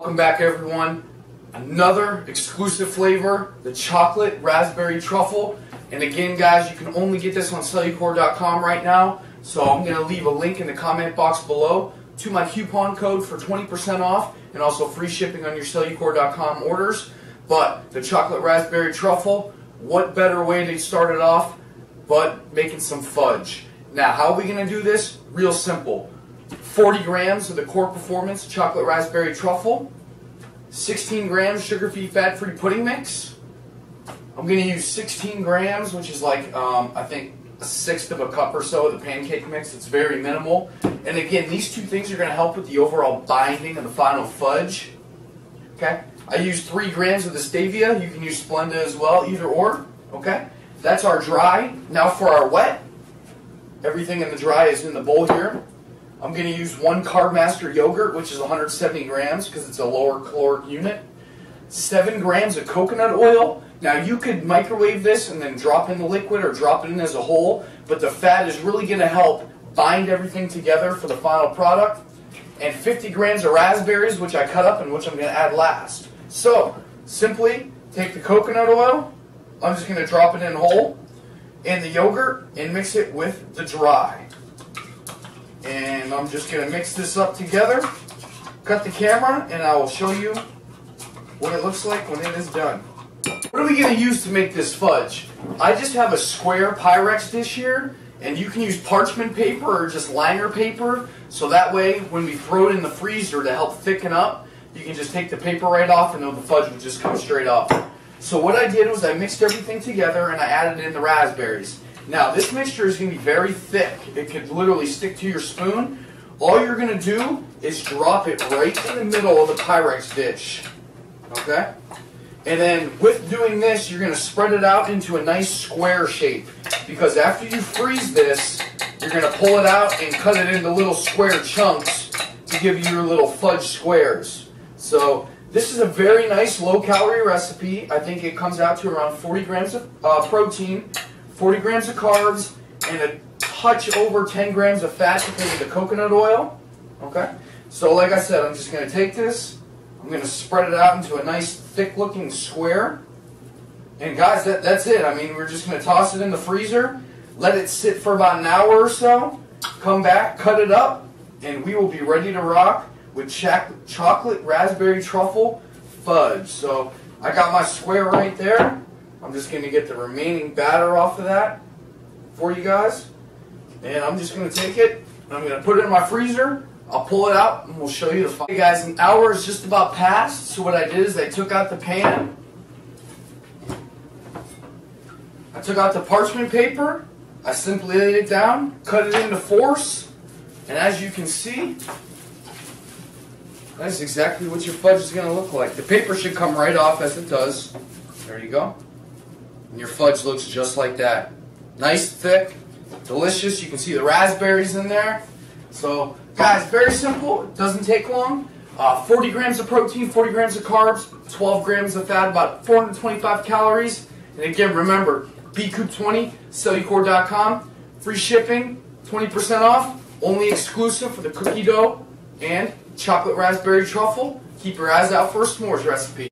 Welcome back, everyone. Another exclusive flavor, the chocolate raspberry truffle. And again, guys, you can only get this on Cellucor.com right now. So I'm going to leave a link in the comment box below to my coupon code for 20% off and also free shipping on your Cellucor.com orders. But the chocolate raspberry truffle, what better way to start it off but making some fudge. Now, how are we going to do this? Real simple. 40 grams of the Core Performance chocolate raspberry truffle, 16 grams sugar-free, fat-free pudding mix. I'm going to use 16 grams, which is like, I think, a sixth of a cup or so of the pancake mix. It's very minimal. And again, these two things are going to help with the overall binding of the final fudge. Okay? I use 3 grams of the stevia. You can use Splenda as well, either or. Okay? That's our dry. Now for our wet. Everything in the dry is in the bowl here. I'm going to use 1 Carbmaster yogurt, which is 170 grams because it's a lower caloric unit. 7 grams of coconut oil. Now you could microwave this and then drop in the liquid or drop it in as a whole, but the fat is really going to help bind everything together for the final product. And 50 grams of raspberries, which I cut up and which I'm going to add last. So, simply take the coconut oil, I'm just going to drop it in whole, and the yogurt, and mix it with the dry. And I'm just going to mix this up together, cut the camera, and I will show you what it looks like when it is done. What are we going to use to make this fudge? I just have a square Pyrex dish here, and you can use parchment paper or just liner paper, so that way when we throw it in the freezer to help thicken up, you can just take the paper right off and the fudge will just come straight off. So what I did was I mixed everything together and I added in the raspberries. Now this mixture is going to be very thick. It could literally stick to your spoon. All you're going to do is drop it right in the middle of the Pyrex dish. Okay? And then with doing this, you're going to spread it out into a nice square shape. Because after you freeze this, you're going to pull it out and cut it into little square chunks to give you your little fudge squares. So this is a very nice low-calorie recipe. I think it comes out to around 40 grams of protein, 40 grams of carbs, and a touch over 10 grams of fat because of the coconut oil. Okay? So like I said, I'm just going to take this, I'm going to spread it out into a nice thick-looking square. And guys, that's it. I mean, we're just going to toss it in the freezer, let it sit for about an hour or so, come back, cut it up, and we will be ready to rock with chocolate raspberry truffle fudge. So I got my square right there. I'm just going to get the remaining batter off of that for you guys. And I'm just going to take it, and I'm going to put it in my freezer. I'll pull it out, and we'll show you the fudge. Hey guys, an hour is just about passed. So what I did is I took out the pan. I took out the parchment paper. I simply laid it down, cut it into fours. And as you can see, that's exactly what your fudge is going to look like. The paper should come right off as it does. There you go. And your fudge looks just like that. Nice, thick, delicious. You can see the raspberries in there. So, guys, very simple. It doesn't take long. 40 grams of protein, 40 grams of carbs, 12 grams of fat, about 425 calories. And again, remember, Bkupniewski, Cellucor.com, free shipping, 20% off, only exclusive for the cookie dough and chocolate raspberry truffle. Keep your eyes out for a s'mores recipe.